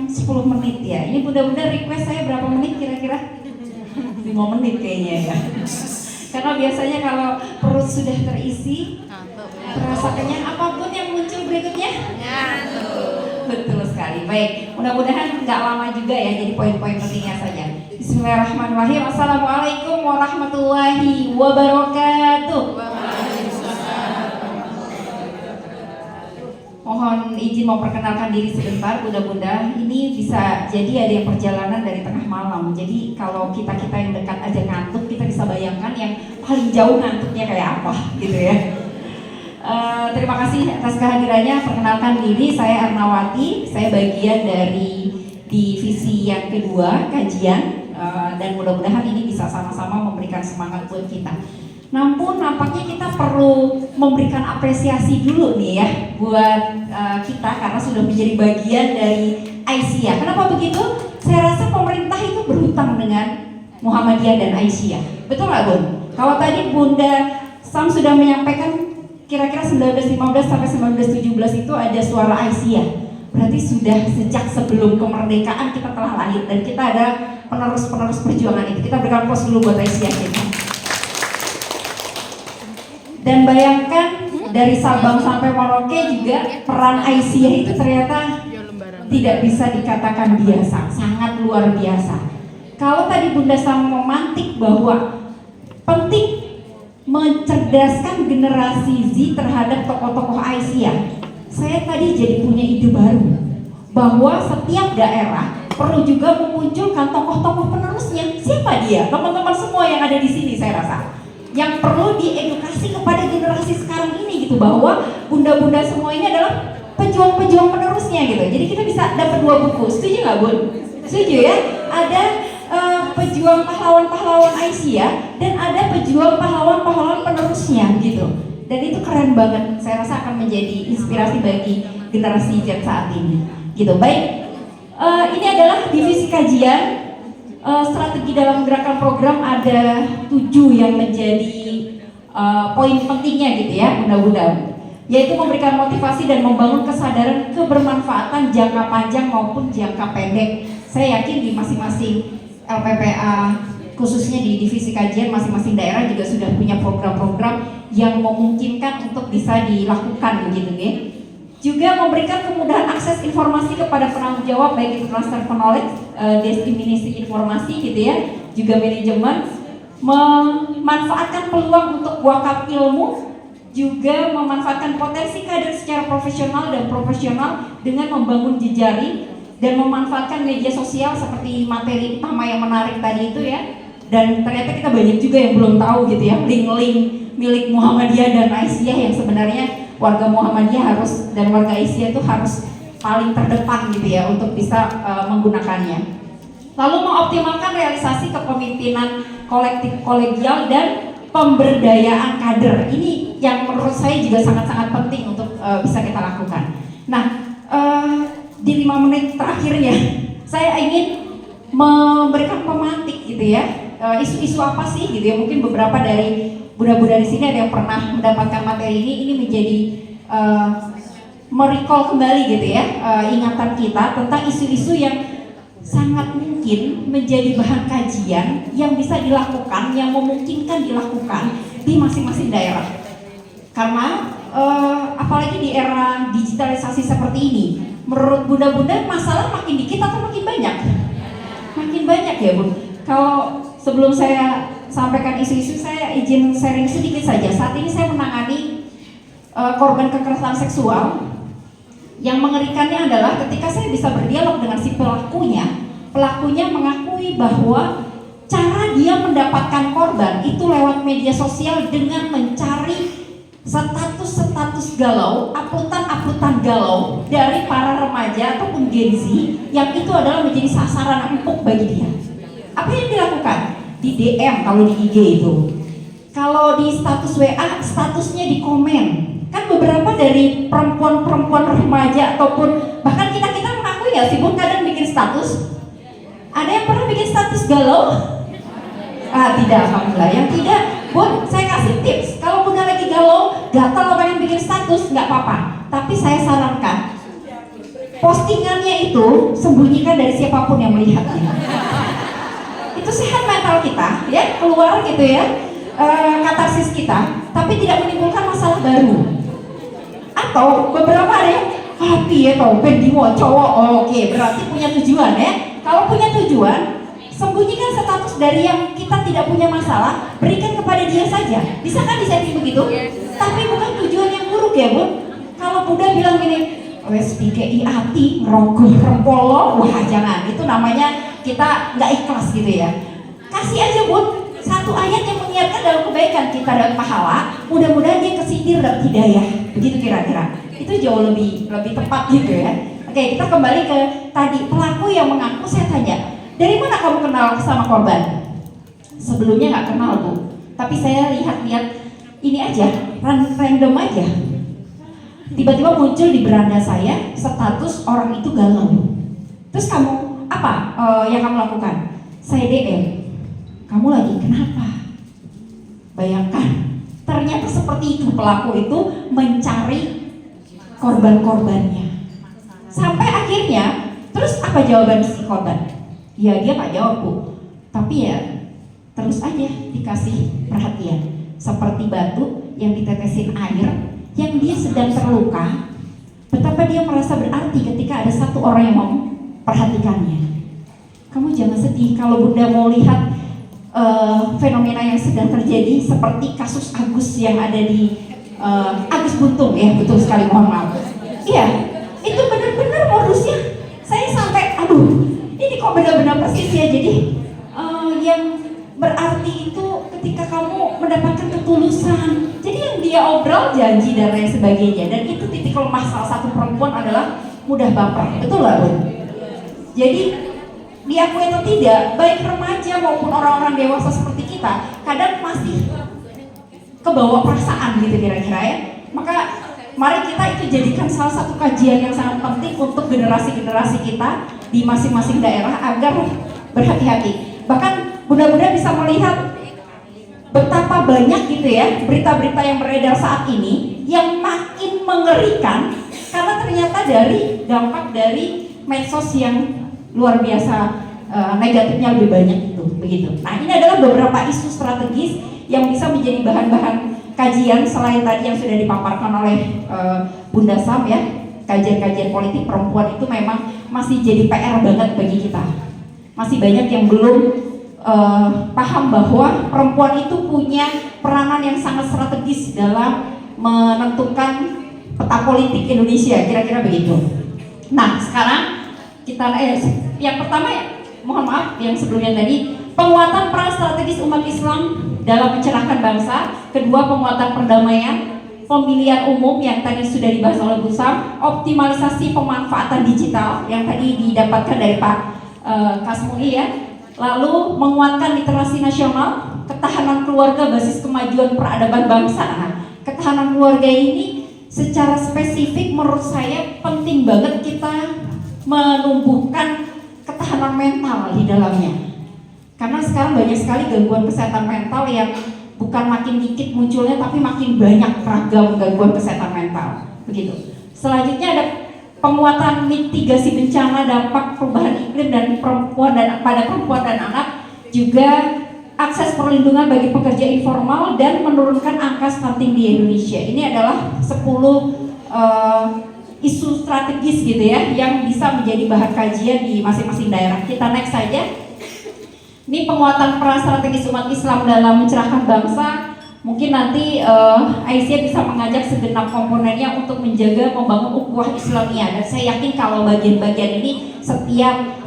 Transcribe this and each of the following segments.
yang 10 menit ya. Ini Bunda-bunda request saya berapa menit kira-kira? 5 menit kayaknya ya. Karena biasanya kalau perut sudah terisi, terasa kenyang, apapun yang muncul berikutnya? Betul sekali. Baik, mudah-mudahan nggak lama juga ya, jadi poin-poin pentingnya saja. Bismillahirrahmanirrahim. Assalamualaikum warahmatullahi wabarakatuh. Mohon izin mau perkenalkan diri sebentar, Bunda-bunda. Ini bisa jadi ada yang perjalanan dari tengah malam. Jadi kalau kita-kita yang dekat aja ngantuk, kita bisa bayangkan yang paling jauh ngantuknya kayak apa, gitu ya. Terima kasih atas kehadirannya. Perkenalkan diri, saya Ernawati. Saya bagian dari divisi yang kedua, kajian. Dan mudah-mudahan ini bisa sama-sama memberikan semangat buat kita. Namun nampaknya kita perlu memberikan apresiasi dulu nih ya buat kita karena sudah menjadi bagian dari Aisyah. Kenapa begitu? Saya rasa pemerintah itu berhutang dengan Muhammadiyah dan Aisyah. Betul nggak Bun? Kalau tadi Bunda Sam sudah menyampaikan kira-kira 1915 sampai 1917 itu ada suara Aisyah. Berarti sudah sejak sebelum kemerdekaan kita telah lahir dan kita ada penerus-penerus perjuangan itu. Kita berikan pos dulu buat Aisyah kita. Dan bayangkan dari Sabang sampai Merauke juga peran Aisyah itu ternyata tidak bisa dikatakan biasa, sangat luar biasa. Kalau tadi Bunda Sam memantik bahwa penting mencerdaskan generasi Z terhadap tokoh-tokoh Aisyah, saya tadi jadi punya ide baru bahwa setiap daerah perlu juga memunculkan tokoh-tokoh penerusnya. Siapa dia? Teman-teman semua yang ada di sini saya rasa yang perlu diedukasi kepada generasi sekarang ini gitu, bahwa bunda-bunda semua ini adalah pejuang-pejuang penerusnya gitu. Jadi kita bisa dapat 2 buku. Setuju nggak Bun? Setuju ya? Ada pejuang pahlawan-pahlawan Aisyah dan ada pejuang pahlawan-pahlawan penerusnya gitu. Dan itu keren banget. Saya rasa akan menjadi inspirasi bagi generasi Z saat ini. Gitu. Baik. Ini adalah divisi kajian. Strategi dalam gerakan program ada 7 yang menjadi poin pentingnya gitu ya Bunda-bunda, yaitu memberikan motivasi dan membangun kesadaran kebermanfaatan jangka panjang maupun jangka pendek. Saya yakin di masing-masing LPPA khususnya di divisi kajian masing-masing daerah juga sudah punya program-program yang memungkinkan untuk bisa dilakukan begitu ya. Juga memberikan kemudahan akses informasi kepada penanggung jawab, baik itu transfer knowledge, diseminasi informasi gitu ya, juga manajemen, memanfaatkan peluang untuk wakaf ilmu, juga memanfaatkan potensi kader secara profesional dan profesional dengan membangun jejaring dan memanfaatkan media sosial seperti materi utama yang menarik tadi itu ya. Dan ternyata kita banyak juga yang belum tahu gitu ya, link-link milik Muhammadiyah dan Aisyah yang sebenarnya warga Muhammadiyah harus dan warga Aisyah itu harus paling terdepan gitu ya untuk bisa menggunakannya. Lalu mengoptimalkan realisasi kepemimpinan kolektif kolegial dan pemberdayaan kader. Ini yang menurut saya juga sangat-sangat penting untuk bisa kita lakukan. Nah, di 5 menit terakhirnya saya ingin memberikan pemantik gitu ya. Isu-isu apa sih gitu ya, mungkin beberapa dari bunda-bunda di sini ada yang pernah mendapatkan materi ini menjadi merecall kembali gitu ya ingatan kita tentang isu-isu yang sangat mungkin menjadi bahan kajian yang bisa dilakukan, yang memungkinkan dilakukan di masing-masing daerah. Karena apalagi di era digitalisasi seperti ini, menurut bunda-bunda masalah makin dikit atau makin banyak? Makin banyak ya Bun. Kalau sebelum saya sampaikan isu-isu, saya izin sharing sedikit saja. Saat ini saya menangani korban kekerasan seksual. Yang mengerikannya adalah ketika saya bisa berdialog dengan si pelakunya mengakui bahwa cara dia mendapatkan korban itu lewat media sosial dengan mencari status-status galau, uploadan galau dari para remaja ataupun Gen Z yang itu adalah menjadi sasaran empuk bagi dia. Apa yang dilakukan? Di DM kalau di IG itu. Kalau di status WA, statusnya di komen. Kan beberapa dari perempuan-perempuan remaja ataupun bahkan kita mengakui ya sih Bun kadang bikin status. Ada yang pernah bikin status galau? Tidak, alhamdulillah. Yang tidak, Bun, saya kasih tips. Kalau Bunda lagi galau, gatal pengen bikin status, nggak apa-apa. Tapi saya sarankan postingannya itu sembunyikan dari siapapun yang melihatnya. Itu sehat mental kita, ya, keluar gitu ya, katarsis kita, tapi tidak menimbulkan masalah baru. Atau beberapa ada yang hati ya tau, pendiwo cowok, oke, berarti punya tujuan ya. Kalau punya tujuan, sembunyikan status dari yang kita tidak punya masalah, berikan kepada dia saja. Bisa kan disetting begitu? Tapi bukan tujuan yang buruk ya Bun. Kalau Buddha bilang gini, wes dikei hati ngerogoh rempolo, wah jangan, itu namanya kita nggak ikhlas gitu ya. Kasih aja Bun satu ayat yang mengingatkan dalam kebaikan, kita dapat pahala, mudah-mudahan dia kesindir dapat hidayah, begitu kira-kira. Itu jauh lebih tepat gitu ya. Oke, kita kembali ke tadi, pelaku yang mengaku. Saya tanya, dari mana kamu kenal sama korban? Sebelumnya nggak kenal Bu, tapi saya lihat-lihat ini aja, random aja. Tiba-tiba muncul di beranda saya status orang itu galau. Terus kamu apa yang kamu lakukan? Saya DM. Kamu lagi kenapa? Bayangkan, ternyata seperti itu pelaku itu mencari korban-korbannya. Sampai akhirnya, terus apa jawaban si korban? Ya dia nggak jawab Bu, tapi ya terus aja dikasih perhatian. Seperti batu yang ditetesin air, yang dia sedang terluka, betapa dia merasa berarti ketika ada satu orang yang mau perhatikannya. Kamu jangan sedih kalau Bunda mau lihat fenomena yang sedang terjadi seperti kasus Agus yang ada di Agus Buntung ya, betul sekali, mohon maaf. Iya, itu benar-benar modusnya. Saya sampai, aduh, ini kok benar-benar persis ya. Jadi yang berarti itu ketika kamu mendapatkan ketulusan. Jadi yang dia obrol janji dan lain sebagainya. Dan itu titik lemah salah satu perempuan adalah mudah baper, betul lah Bun? Jadi diakui atau tidak, baik remaja maupun orang-orang dewasa seperti kita, kadang masih kebawa perasaan gitu kira-kira ya. Maka mari kita itu jadikan salah satu kajian yang sangat penting untuk generasi-generasi kita di masing-masing daerah agar berhati-hati. Bahkan Bunda-bunda bisa melihat betapa banyak gitu ya berita-berita yang beredar saat ini yang makin mengerikan karena ternyata dari dampak dari medsos yang luar biasa negatifnya lebih banyak itu begitu. Nah, ini adalah beberapa isu strategis yang bisa menjadi bahan-bahan kajian selain tadi yang sudah dipaparkan oleh Bunda Sam ya. Kajian-kajian politik perempuan itu memang masih jadi PR banget bagi kita. Masih banyak yang belum paham bahwa perempuan itu punya peranan yang sangat strategis dalam menentukan peta politik Indonesia, kira-kira begitu. Nah, sekarang kita yang pertama ya, mohon maaf yang sebelumnya tadi, penguatan peran strategis umat Islam dalam mencerahkan bangsa. Kedua, penguatan perdamaian, pemilihan umum yang tadi sudah dibahas oleh Bu Sam, optimalisasi pemanfaatan digital yang tadi didapatkan dari Pak Kasmui ya. Lalu menguatkan literasi nasional, ketahanan keluarga basis kemajuan peradaban bangsa. Nah, ketahanan keluarga ini secara spesifik menurut saya penting banget kita menumbuhkan ketahanan mental di dalamnya. Karena sekarang banyak sekali gangguan kesehatan mental yang bukan makin dikit munculnya tapi makin banyak ragam gangguan kesehatan mental. Begitu. Selanjutnya ada penguatan mitigasi bencana dampak perubahan iklim dan perempuan dan pada perempuan dan anak, juga akses perlindungan bagi pekerja informal dan menurunkan angka stunting di Indonesia. Ini adalah 10 isu strategis gitu ya yang bisa menjadi bahan kajian di masing-masing daerah. Kita next saja. Ini penguatan peran strategis umat Islam dalam mencerahkan bangsa. Mungkin nanti Aisyah bisa mengajak segenap komponennya untuk menjaga membangun ukhuwah Islamiyah. Dan saya yakin kalau bagian-bagian ini setiap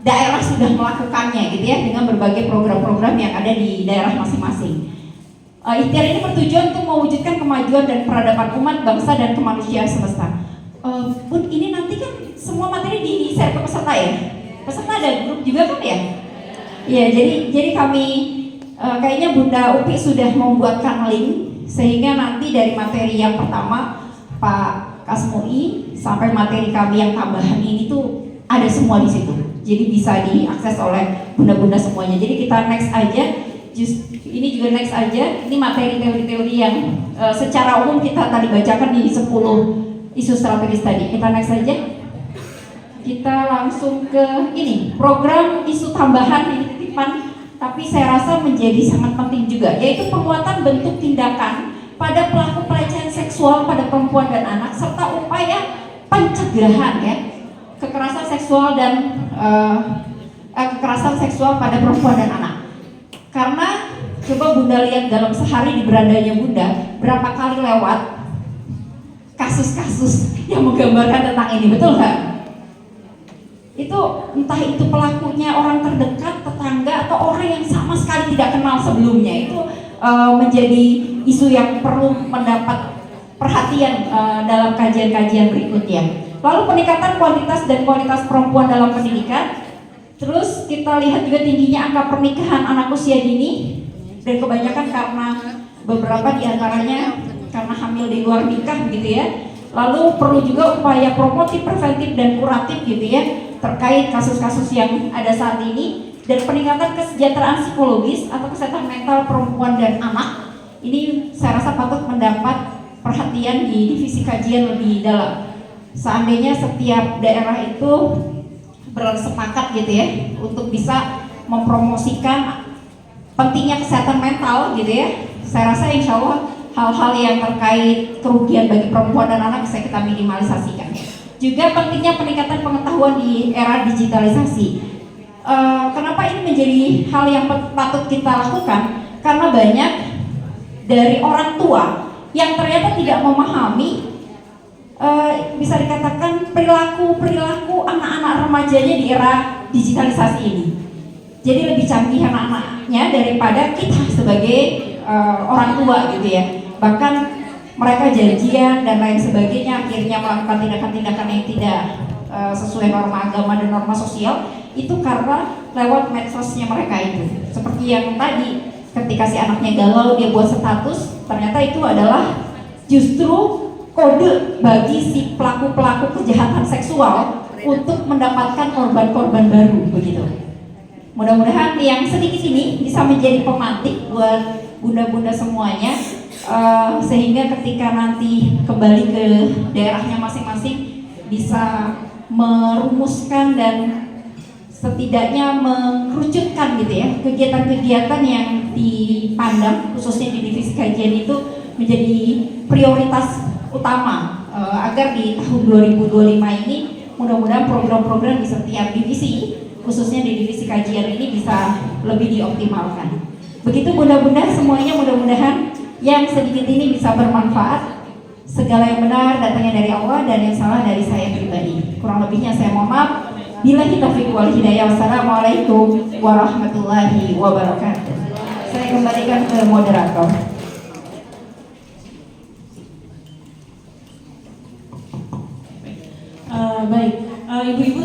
daerah sudah melakukannya gitu ya dengan berbagai program-program yang ada di daerah masing-masing. Ikhtiar ini bertujuan untuk mewujudkan kemajuan dan peradaban umat, bangsa dan kemanusiaan semesta. Bun, ini nanti kan semua materi di-share ke peserta ya? Peserta ada grup juga kan ya? Iya, jadi kami kayaknya Bunda Upi sudah membuatkan link sehingga nanti dari materi yang pertama Pak Kasmui sampai materi kami yang tambahan ini tuh ada semua di situ. Jadi bisa diakses oleh bunda-bunda semuanya. Jadi kita next aja. Ini juga next aja. Ini materi teori-teori yang secara umum kita tadi bacakan di 10 isu strategis tadi. Kita next aja. kita langsung ke ini, program isu tambahan ini titipan, tapi saya rasa menjadi sangat penting juga, yaitu penguatan bentuk tindakan pada pelaku pelecehan seksual pada perempuan dan anak, serta upaya pencegahan ya kekerasan seksual dan kekerasan seksual pada perempuan dan anak. Karena coba Bunda lihat dalam sehari di berandanya Bunda, berapa kali lewat kasus-kasus yang menggambarkan tentang ini, betul nggak? Itu entah itu pelakunya orang terdekat, tetangga, atau orang yang sama sekali tidak kenal sebelumnya, itu menjadi isu yang perlu mendapat perhatian dalam kajian-kajian berikutnya. Lalu peningkatan kuantitas dan kualitas perempuan dalam pendidikan. Terus kita lihat juga tingginya angka pernikahan anak usia dini, dan kebanyakan karena beberapa diantaranya karena hamil di luar nikah gitu ya. Lalu perlu juga upaya promotif, preventif, dan kuratif gitu ya terkait kasus-kasus yang ada saat ini, dan peningkatan kesejahteraan psikologis atau kesehatan mental perempuan dan anak. Ini saya rasa patut mendapat perhatian di divisi kajian lebih dalam. Seandainya setiap daerah itu bersepakat gitu ya untuk bisa mempromosikan pentingnya kesehatan mental gitu ya, saya rasa insya Allah hal-hal yang terkait kerugian bagi perempuan dan anak bisa kita minimalisasikan. Juga pentingnya peningkatan pengetahuan di era digitalisasi. Kenapa ini menjadi hal yang patut kita lakukan? Karena banyak dari orang tua yang ternyata tidak memahami bisa dikatakan perilaku anak-anak remajanya di era digitalisasi ini. Jadi lebih canggih anak-anaknya daripada kita sebagai orang tua gitu ya. Bahkan mereka janjian dan lain sebagainya, akhirnya melakukan tindakan-tindakan yang tidak sesuai norma agama dan norma sosial, itu karena lewat medsosnya mereka itu. Seperti yang tadi, ketika si anaknya galau dia buat status, ternyata itu adalah justru kode bagi si pelaku-pelaku kejahatan seksual untuk mendapatkan korban-korban baru begitu. Mudah-mudahan yang sedikit ini bisa menjadi pemantik buat bunda-bunda semuanya, sehingga ketika nanti kembali ke daerahnya masing-masing bisa merumuskan dan setidaknya mengerucutkan gitu ya kegiatan-kegiatan yang dipandang khususnya di divisi kajian itu menjadi prioritas utama, agar di tahun 2025 ini mudah-mudahan program-program di setiap divisi khususnya di divisi kajian ini bisa lebih dioptimalkan. Begitu bunda-bunda semuanya, mudah-mudahan yang sedikit ini bisa bermanfaat. Segala yang benar datangnya dari Allah dan yang salah dari saya pribadi. Kurang lebihnya saya mohon maaf. Billahi taufiq wal hidayah. Wassalamualaikum warahmatullahi wabarakatuh. Saya kembalikan ke moderator. Baik, ibu-ibu